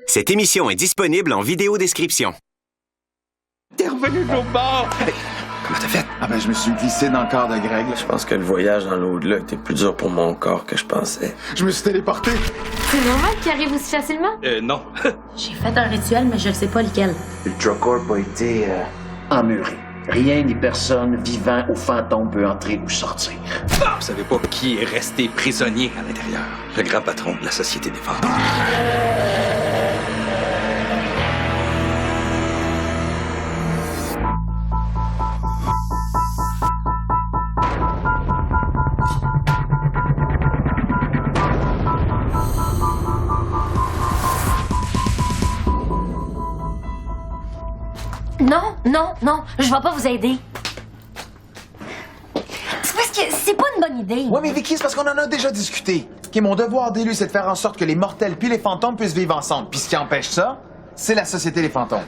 Cette émission est disponible en vidéo-description. T'es revenu de l'autre bord! Comment t'as fait? Ah ben, je me suis glissé dans le corps de Greg. Je pense que le voyage dans l'au-delà était plus dur pour mon corps que je pensais. Je me suis téléporté. C'est normal qu'il arrive aussi facilement? Non. J'ai fait un rituel, mais je ne sais pas lequel. Ultracorp a été emmuré. Rien ni personne, vivant ou fantôme, peut entrer ou sortir. Vous savez pas qui est resté prisonnier à l'intérieur. Le grand patron de la Société des Fantômes. Non, je vais pas vous aider. C'est parce que c'est pas une bonne idée. Ouais, mais Vicky, c'est parce qu'on en a déjà discuté. OK, mon devoir d'élu, c'est de faire en sorte que les mortels puis les fantômes puissent vivre ensemble. Puis ce qui empêche ça, c'est la Société des Fantômes.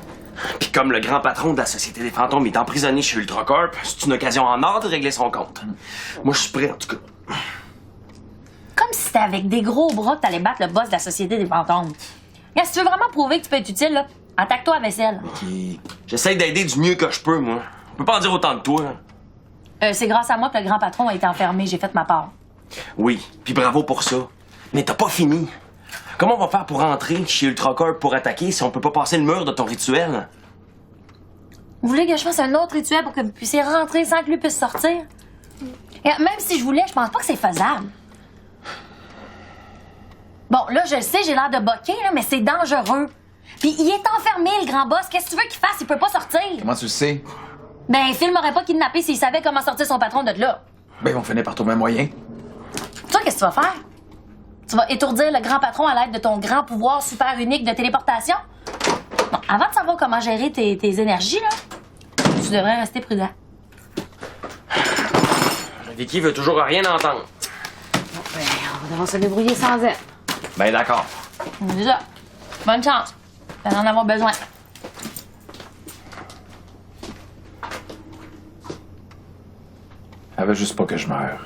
Puis comme le grand patron de la Société des Fantômes est emprisonné chez Ultracorp, c'est une occasion en or de régler son compte. Moi, je suis prêt, en tout cas. Comme si c'était avec des gros bras que t'allais battre le boss de la Société des Fantômes. Regarde, si tu veux vraiment prouver que tu peux être utile, là, attaque-toi à vaisselle. J'essaie d'aider du mieux que je peux, moi. Je peux pas en dire autant de toi. C'est grâce à moi que le grand patron a été enfermé. J'ai fait ma part. Oui, puis bravo pour ça. Mais t'as pas fini. Comment on va faire pour entrer chez Ultracorp pour attaquer si on peut pas passer le mur de ton rituel? Vous voulez que je fasse un autre rituel pour que vous puissiez rentrer sans que lui puisse sortir? Et même si je voulais, je pense pas que c'est faisable. Bon, là, je le sais, j'ai l'air de boquer, là, mais c'est dangereux. Puis il est enfermé, le grand boss. Qu'est-ce que tu veux qu'il fasse? Il peut pas sortir. Comment tu le sais? Ben, Phil m'aurait pas kidnappé s'il savait comment sortir son patron de là. Ben, ils vont finir par trouver un moyen. Toi, qu'est-ce que tu vas faire? Tu vas étourdir le grand patron à l'aide de ton grand pouvoir super unique de téléportation? Bon, avant de savoir comment gérer tes énergies, là, tu devrais rester prudent. Vicky veut toujours rien entendre. Bon, ben, on va devoir se débrouiller sans elle. Ben d'accord. C'est ça. Bonne chance. Tu vas en avoir besoin. Elle veut juste pas que je meure.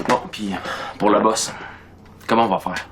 Bon, puis pour le boss, comment on va faire?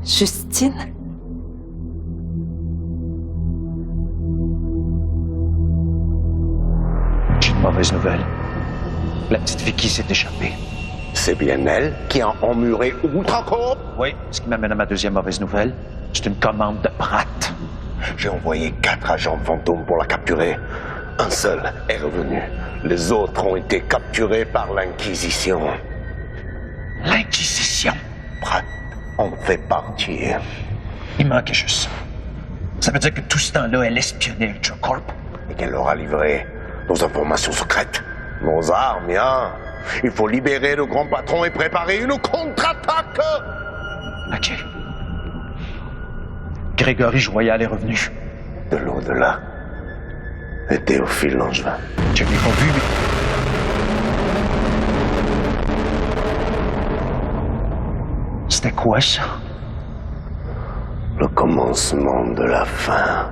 Justine? J'ai une mauvaise nouvelle. La petite Vicky s'est échappée. C'est bien elle qui a emmuré Ultracorp? Oui, ce qui m'amène à ma deuxième mauvaise nouvelle. C'est une commande de Pratt. J'ai envoyé 4 agents fantômes pour la capturer. Un seul est revenu. Les autres ont été capturés par l'Inquisition. L'Inquisition? Pratt en fait partie. Il manquait juste ça. Ça veut dire que tout ce temps-là, elle espionnait Ultracorp. Et qu'elle leur a livré nos informations secrètes. Nos armes, hein. Il faut libérer le grand patron et préparer une contre-attaque. OK. Grégory Joyal est revenu. De l'au-delà. Et Théophile Langevin. Je l'ai pas vu, mais... C'était quoi, ça? Le commencement de la fin.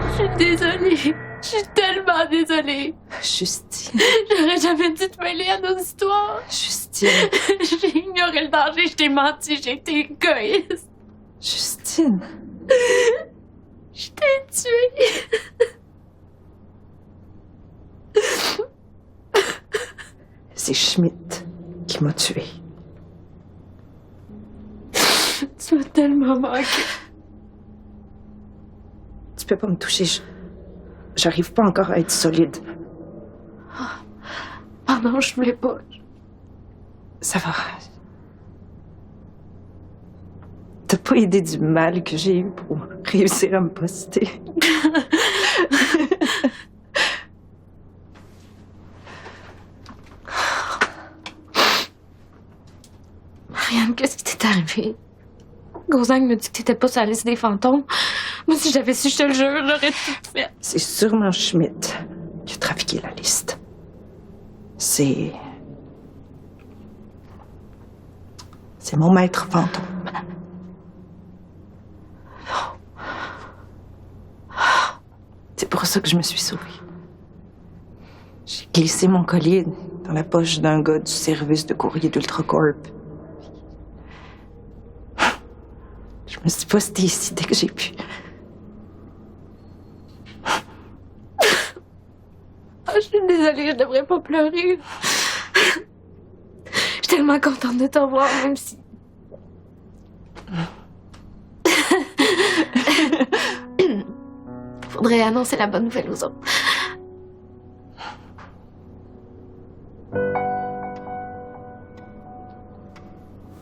Je suis désolée. Je suis tellement désolée. Justine. J'aurais jamais dû te mêler à nos histoires. Justine. J'ai ignoré le danger, je t'ai menti, j'ai été égoïste. Justine. Je t'ai tué. C'est Schmidt qui m'a tué. Tu m'as tellement manqué. Tu peux pas me toucher. J'arrive pas encore à être solide. Pardon, je voulais pas. Ça va. T'as pas idée du mal que j'ai eu pour réussir à me poster. Marianne, qu'est-ce qui t'est arrivé? Gozang me dit que t'étais pas sur la liste des fantômes. Moi, si j'avais su, je te le jure, j'aurais tout fait. C'est sûrement Schmidt qui a trafiqué la liste. C'est mon maître fantôme. C'est pour ça que je me suis sauvée. J'ai glissé mon collier dans la poche d'un gars du service de courrier d'Ultracorp. Je me suis postée ici dès que j'ai pu. Je suis désolée, je devrais pas pleurer. Je suis tellement contente de te voir, même si... Faudrait annoncer la bonne nouvelle aux autres.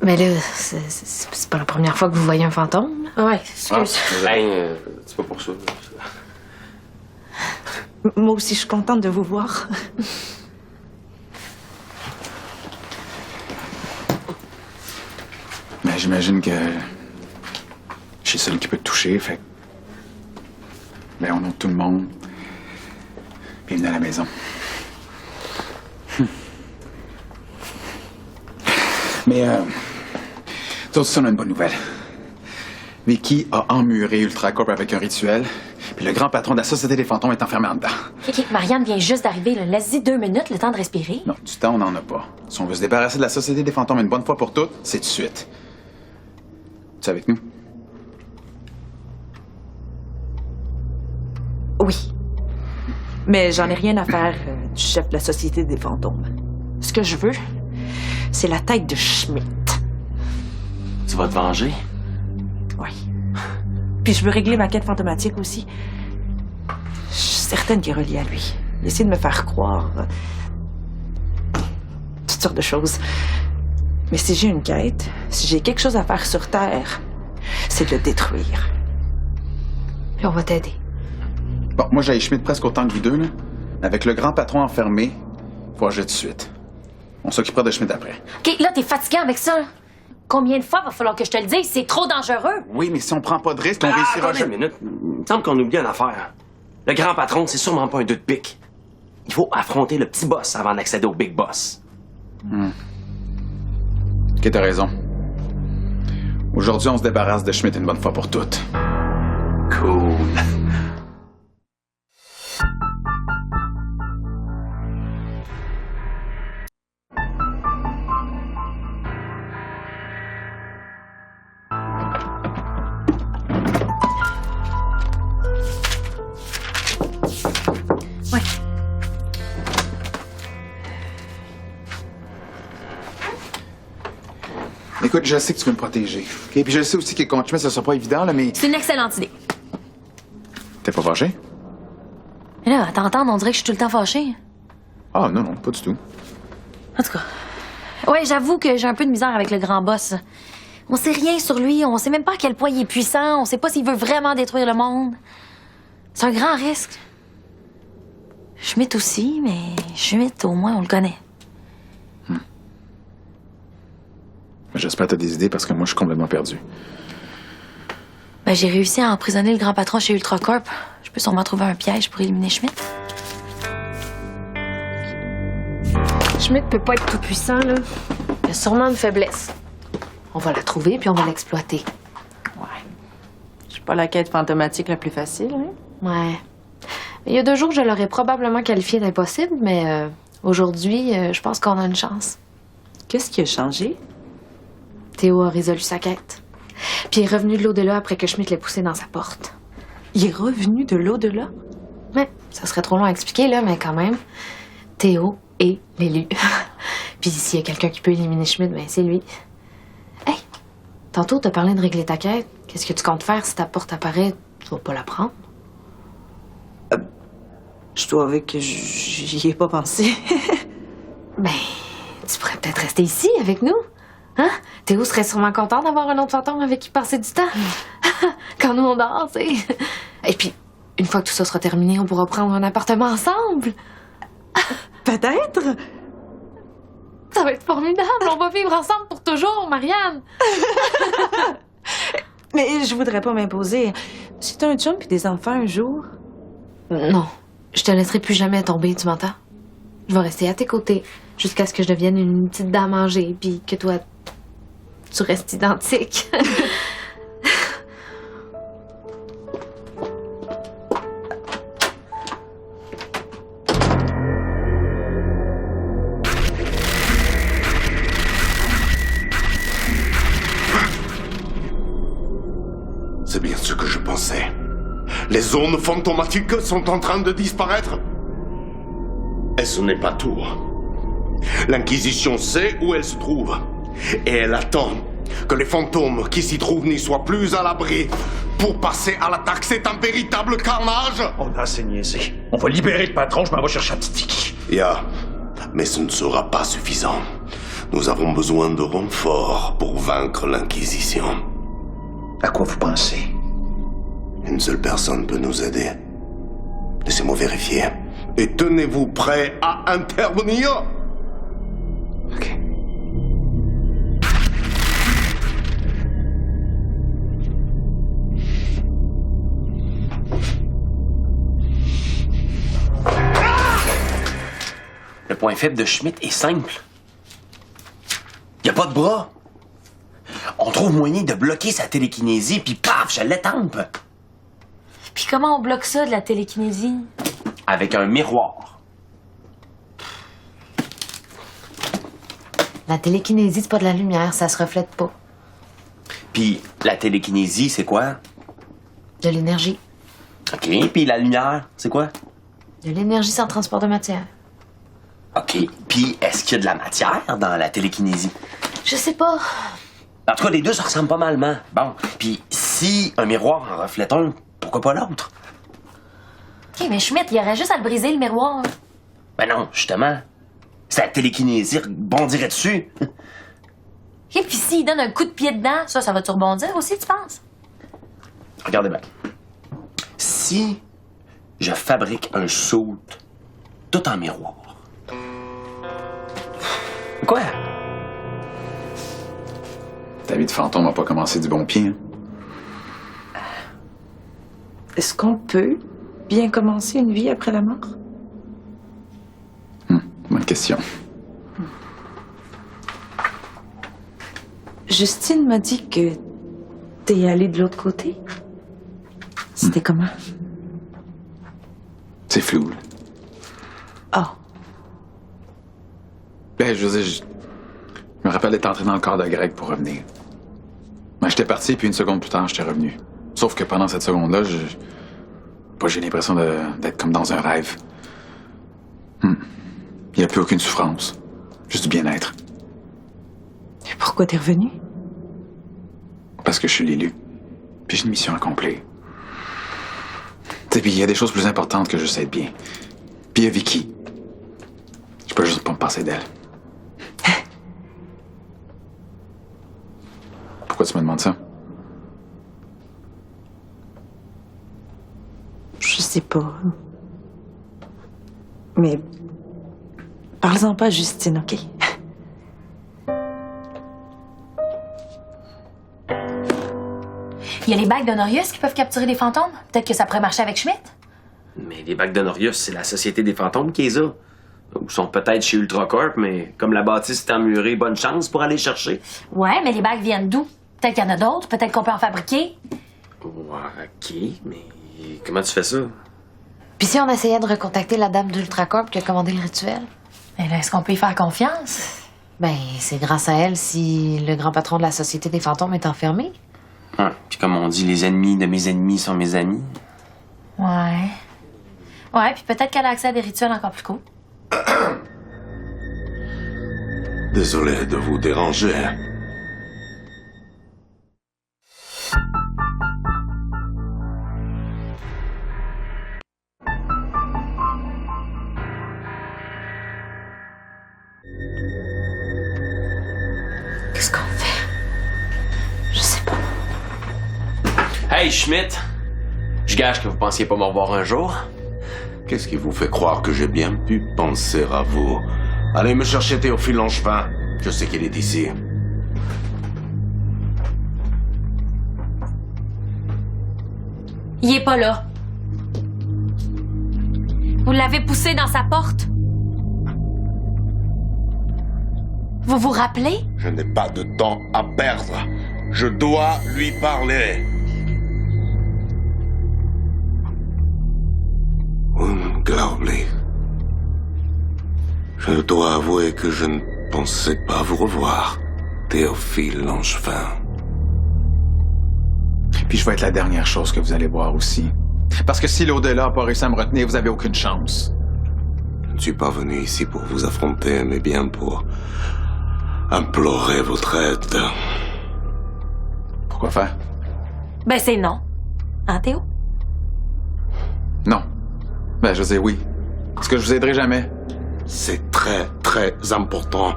Mais là, c'est pas la première fois que vous voyez un fantôme. Ouais, excuse. C'est pas pour ça. Moi aussi, je suis contente de vous voir. Mais j'imagine que je suis celui qui peut te toucher, fait. Ben, on a tout le monde. Bienvenue à la maison. Mais, tout ça, on a une bonne nouvelle. Vicky a emmuré Ultracorp avec un rituel, puis le grand patron de la Société des fantômes est enfermé en dedans. OK, Marianne vient juste d'arriver. là. Laisse-y 2 minutes, le temps de respirer. Non, du temps, on n'en a pas. Si on veut se débarrasser de la Société des fantômes une bonne fois pour toutes, c'est tout de suite. Tu es avec nous? Oui. Mais j'en ai rien à faire du chef de la Société des fantômes. Ce que je veux, c'est la tête de Schmidt. Tu vas te venger? Oui. Puis je veux régler ma quête fantomatique aussi. Je suis certaine qu'il est relié à lui. Il essaie de me faire croire toutes sortes de choses. Mais si j'ai une quête, si j'ai quelque chose à faire sur Terre, c'est de le détruire. Puis on va t'aider. Bon, moi, j'ai Schmidt presque autant que vous deux, là. Avec le grand patron enfermé, faut agir tout de suite. On s'occupera de Schmidt après. OK, là, t'es fatiguant avec ça. Là. Combien de fois va falloir que je te le dise? C'est trop dangereux. Oui, mais si on prend pas de risque, on réussira Attendez une minute. Il me semble qu'on oublie une affaire. Le grand patron, c'est sûrement pas un deux de pique. Il faut affronter le petit boss avant d'accéder au big boss. Ok, t'as raison. Aujourd'hui, on se débarrasse de Schmidt une bonne fois pour toutes. Cool. Ouais. Écoute, je sais que tu veux me protéger. OK? Puis je sais aussi que contre Schmidt, ça sera pas évident, là, mais... C'est une excellente idée. T'es pas fâché? Mais là, à t'entendre, on dirait que je suis tout le temps fâchée. Ah, non, pas du tout. En tout cas. Ouais, j'avoue que j'ai un peu de misère avec le grand boss. On sait rien sur lui, on sait même pas à quel point il est puissant, on sait pas s'il veut vraiment détruire le monde. C'est un grand risque. Schmidt aussi, mais Schmidt, au moins, on le connaît. J'espère que t'as des idées parce que moi, je suis complètement perdu. Ben, j'ai réussi à emprisonner le grand patron chez Ultracorp. Je peux sûrement trouver un piège pour éliminer Schmidt. Schmidt peut pas être tout puissant, là. Il a sûrement une faiblesse. On va la trouver, puis on va l'exploiter. Ouais. Je suis pas la quête fantomatique la plus facile, hein? Ouais. Il y a 2 jours, je l'aurais probablement qualifié d'impossible, mais aujourd'hui, je pense qu'on a une chance. Qu'est-ce qui a changé? Théo a résolu sa quête. Puis il est revenu de l'au-delà après que Schmidt l'ait poussé dans sa porte. Il est revenu de l'au-delà? Ouais, ça serait trop long à expliquer, là, mais quand même, Théo est l'élu. Puis s'il y a quelqu'un qui peut éliminer Schmidt, ben c'est lui. Hey, tantôt, t'as parlé de régler ta quête. Qu'est-ce que tu comptes faire si ta porte apparaît? Tu vas pas la prendre? Je dois avouer que j'y ai pas pensé. Ben, tu pourrais peut-être rester ici avec nous. Hein? Théo serait sûrement content d'avoir un autre fantôme avec qui passer du temps. Quand nous on dort, tu sais. Et puis, une fois que tout ça sera terminé, on pourra prendre un appartement ensemble. Peut-être. Ça va être formidable. On va vivre ensemble pour toujours, Marianne. Mais je voudrais pas m'imposer. Si t'as un chum puis des enfants un jour... Non, je te laisserai plus jamais tomber, tu m'entends? Je vais rester à tes côtés jusqu'à ce que je devienne une petite dame âgée, puis que toi, tu restes identique. C'est bien ce que je pensais. Les zones fantomatiques sont en train de disparaître. Et ce n'est pas tout. L'Inquisition sait où elle se trouve. Et elle attend que les fantômes qui s'y trouvent n'y soient plus à l'abri pour passer à l'attaque. C'est un véritable carnage. On a assez niaisé. On va libérer le patron, je m'en vais chercher un petit Tiki. Mais ce ne sera pas suffisant. Nous avons besoin de renforts pour vaincre l'Inquisition. À quoi vous pensez? Une seule personne peut nous aider. Laissez-moi vérifier. Et tenez-vous prêts à intervenir. OK. Le point faible de Schmidt est simple. Y a pas de bras. On trouve moyen de bloquer sa télékinésie, puis paf, je l'étampe. Puis comment on bloque ça de la télékinésie? Avec un miroir. La télékinésie, c'est pas de la lumière, ça se reflète pas. Puis la télékinésie, c'est quoi? De l'énergie. OK, puis la lumière, c'est quoi? De l'énergie sans transport de matière. OK, puis est-ce qu'il y a de la matière dans la télékinésie? Je sais pas. En tout cas, les deux se ressemblent pas malement. Bon, puis si un miroir en reflète un, pourquoi pas l'autre? OK, mais Schmidt, il aurait juste à le briser, le miroir. Ben non, justement. C'est la télékinésie rebondirait dessus. Et puis s'il donne un coup de pied dedans, ça va-tu rebondir aussi, tu penses? Regardez bien. Si je fabrique un saut tout en miroir. Quoi? Ta vie de fantôme n'a pas commencé du bon pied, hein? Est-ce qu'on peut bien commencer une vie après la mort? Bonne question. Justine m'a dit que t'es allé de l'autre côté. C'était comment? C'est flou, là. Ah. Ben, je veux dire, je me rappelle d'être entré dans le corps de Greg pour revenir. Ben, j'étais parti, puis une seconde plus tard, j'étais revenu. Sauf que pendant cette seconde-là, j'ai l'impression d'être comme dans un rêve. Il n'y a plus aucune souffrance. Juste du bien-être. Et pourquoi t'es revenu? Parce que je suis l'élu. Puis j'ai une mission à accomplir. Tu sais, puis il y a des choses plus importantes que juste être bien. Puis il y a Vicky. Je peux juste pas me passer d'elle. Pourquoi tu me demandes ça? Je sais pas. Mais parle-en pas à Justine, OK? Il y a les bagues d'Honorius qui peuvent capturer des fantômes. Peut-être que ça pourrait marcher avec Schmidt. Mais les bacs d'Honorius, c'est la Société des fantômes qui les a. Ou sont peut-être chez Ultracorp, mais comme la bâtisse est emmurée, bonne chance pour aller chercher. Ouais, mais les bagues viennent d'où? Peut-être qu'il y en a d'autres, peut-être qu'on peut en fabriquer. Ouais, OK, mais comment tu fais ça? Puis si on essayait de recontacter la dame d'Ultracorp qui a commandé le rituel? Mais là, est-ce qu'on peut y faire confiance? Ben, c'est grâce à elle si le grand patron de la Société des fantômes est enfermé. Ouais, puis comme on dit, les ennemis de mes ennemis sont mes amis. Ouais. Ouais, puis peut-être qu'elle a accès à des rituels encore plus cool. Désolé de vous déranger. Qu'est-ce qu'on fait? Hey, Schmidt! Je gage que vous pensiez pas me revoir un jour. Qu'est-ce qui vous fait croire que j'ai bien pu penser à vous? Allez me chercher Théophile Langevin. Je sais qu'il est ici. Il est pas là. Vous l'avez poussé dans sa porte. Vous vous rappelez? Je n'ai pas de temps à perdre. Je dois lui parler. Unglaublich. Je dois avouer que je ne pensais pas vous revoir, Théophile Langevin. Puis je vais être la dernière chose que vous allez voir aussi. Parce que si l'au-delà n'a pas réussi à me retenir, vous avez aucune chance. Je ne suis pas venu ici pour vous affronter, mais bien pour implorer votre aide. Pourquoi faire? Ben c'est non. Hein, Théo? Non. Ben, je veux dire oui. Parce que je vous aiderai jamais. C'est très, très important.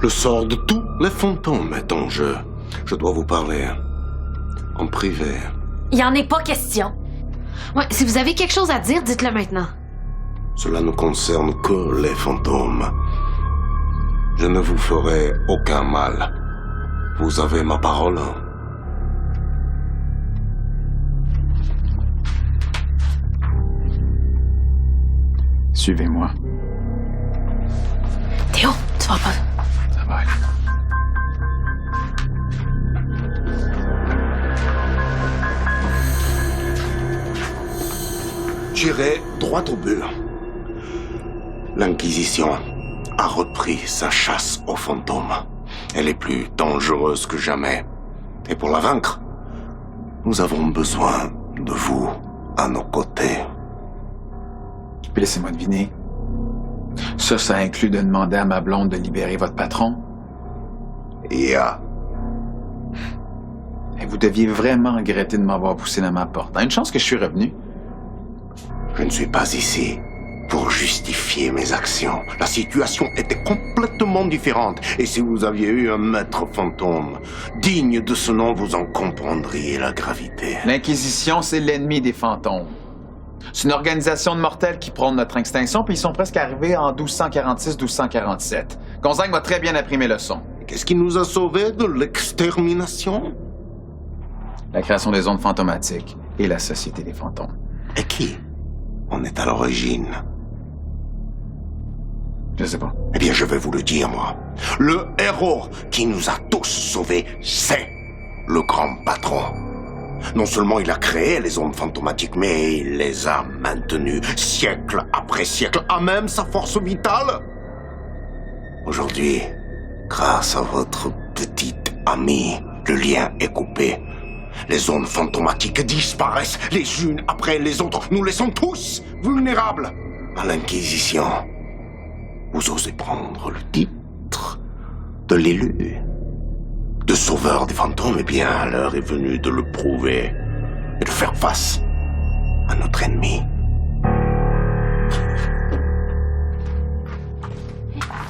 Le sort de tous les fantômes est en jeu. Je dois vous parler en privé. Il y en est pas question. Ouais, si vous avez quelque chose à dire, dites-le maintenant. Cela ne concerne que les fantômes. Je ne vous ferai aucun mal. Vous avez ma parole. Suivez-moi. Théo, tu vas pas... Ça va aller. J'irai droit au but. L'Inquisition a repris sa chasse aux fantômes. Elle est plus dangereuse que jamais. Et pour la vaincre, nous avons besoin de vous à nos côtés. Puis laissez-moi deviner. Ça inclut de demander à ma blonde de libérer votre patron? Yeah. Et vous deviez vraiment regretter de m'avoir poussé dans ma porte. Une chance que je suis revenu. Je ne suis pas ici pour justifier mes actions. La situation était complètement différente. Et si vous aviez eu un maître fantôme digne de ce nom, vous en comprendriez la gravité. L'Inquisition, c'est l'ennemi des fantômes. C'est une organisation de mortels qui prône notre extinction, puis ils sont presque arrivés en 1246-1247. Gonzague m'a très bien appris mes leçons. Qu'est-ce qui nous a sauvés de l'extermination? La création des ondes fantomatiques et la Société des fantômes. Et qui en est à l'origine? Je sais pas. Eh bien, je vais vous le dire, moi. Le héros qui nous a tous sauvés, c'est le grand patron. Non seulement il a créé les ondes fantomatiques, mais il les a maintenues siècle après siècle, à même sa force vitale. Aujourd'hui, grâce à votre petite amie, le lien est coupé. Les ondes fantomatiques disparaissent les unes après les autres. Nous laissons tous vulnérables à l'Inquisition. Vous osez prendre le titre de l'élu, de sauveur des fantômes? Eh bien, l'heure est venue de le prouver et de faire face à notre ennemi.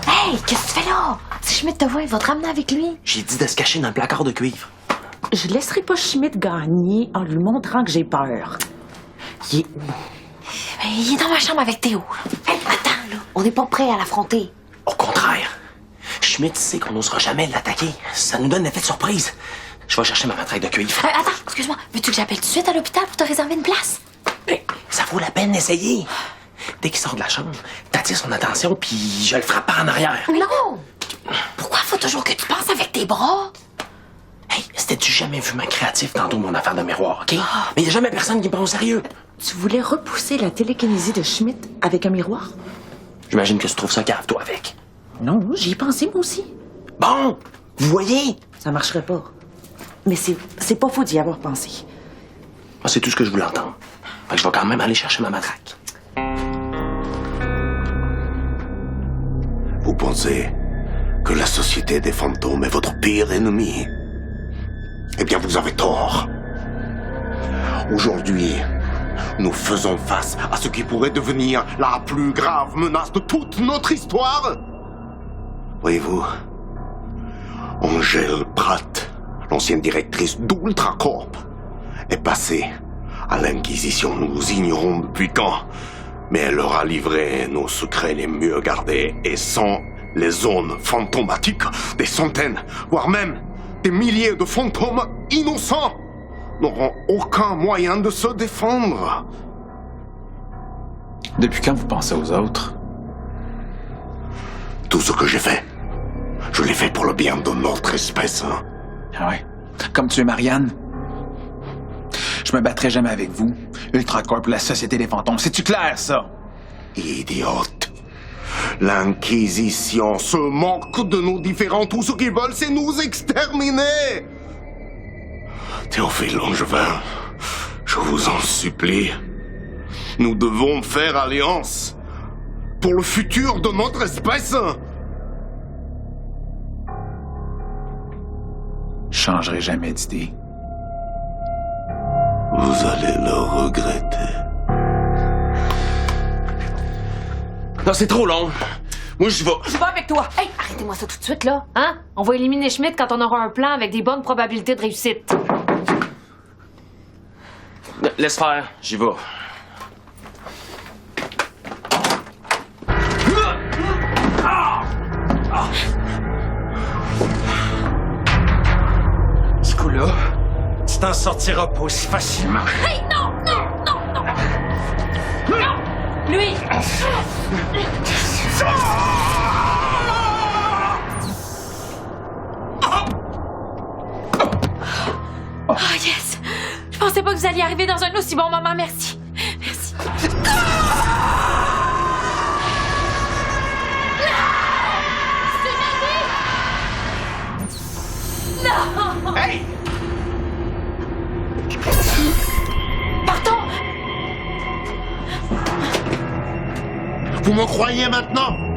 Hey, qu'est-ce que tu fais là? Si Schmidt te voit, il va te ramener avec lui. J'ai dit de se cacher dans le placard de cuivre. Je laisserai pas Schmidt gagner en lui montrant que j'ai peur. Il est dans ma chambre avec Théo. Hey, attends, là. On n'est pas prêt à l'affronter. Au contraire. Schmidt sait qu'on n'osera jamais l'attaquer. Ça nous donne l'effet de surprise. Je vais chercher ma matraque de cuivre. Attends, excuse-moi. Veux-tu que j'appelle tout de suite à l'hôpital pour te réserver une place? Ça vaut la peine d'essayer. Dès qu'il sort de la chambre, t'attires son attention, puis je le frappe par en arrière. Non! Pourquoi faut toujours que tu penses avec tes bras? Hey, c'était-tu jamais vu ma créatif tantôt mon affaire de miroir, OK? Mais il n'y a jamais personne qui me prend au sérieux. Tu voulais repousser la télékinésie de Schmidt avec un miroir? J'imagine que tu trouves ça cave, toi, avec. Non, j'y ai pensé, moi aussi. Bon, vous voyez? Ça marcherait pas. Mais c'est pas faux d'y avoir pensé. Moi, c'est tout ce que je voulais entendre. Fait que je vais quand même aller chercher ma matraque. Vous pensez que la Société des fantômes est votre pire ennemi? Eh bien, vous avez tort. Aujourd'hui, nous faisons face à ce qui pourrait devenir la plus grave menace de toute notre histoire. Voyez-vous, Angèle Pratt, l'ancienne directrice d'Ultracorp, est passée à l'Inquisition. Nous ignorons depuis quand, mais elle leur a livré nos secrets les mieux gardés. Et sans les zones fantomatiques, des centaines, voire même des milliers de fantômes innocents n'auront aucun moyen de se défendre. Depuis quand vous pensez aux autres? Tout ce que j'ai fait, je l'ai fait pour le bien de notre espèce. Hein. Ah ouais? Comme tu es Marianne? Je me battrai jamais avec vous. Ultracorp, la Société des Fantômes. C'est-tu clair, ça? Idiote. L'Inquisition se moque de nos différends. Tout ce qu'ils veulent, c'est nous exterminer. Théophile Langevin, je vous en supplie. Nous devons faire alliance pour le futur de notre espèce. Je changerai jamais d'idée. Vous allez le regretter. Non, c'est trop long. Moi, je vais. Je vais avec toi. Hey, arrêtez-moi ça tout de suite, là. Hein? On va éliminer Schmidt quand on aura un plan avec des bonnes probabilités de réussite. Laisse faire, j'y vais. Ce coup-là, tu t'en sortiras pas aussi facilement. Hey, non, non, non, non! Non! Lui! Oh, yes! Je pensais pas que vous alliez arriver dans un aussi bon moment, merci. Merci. Non! Hey! Partons! Vous me croyez maintenant?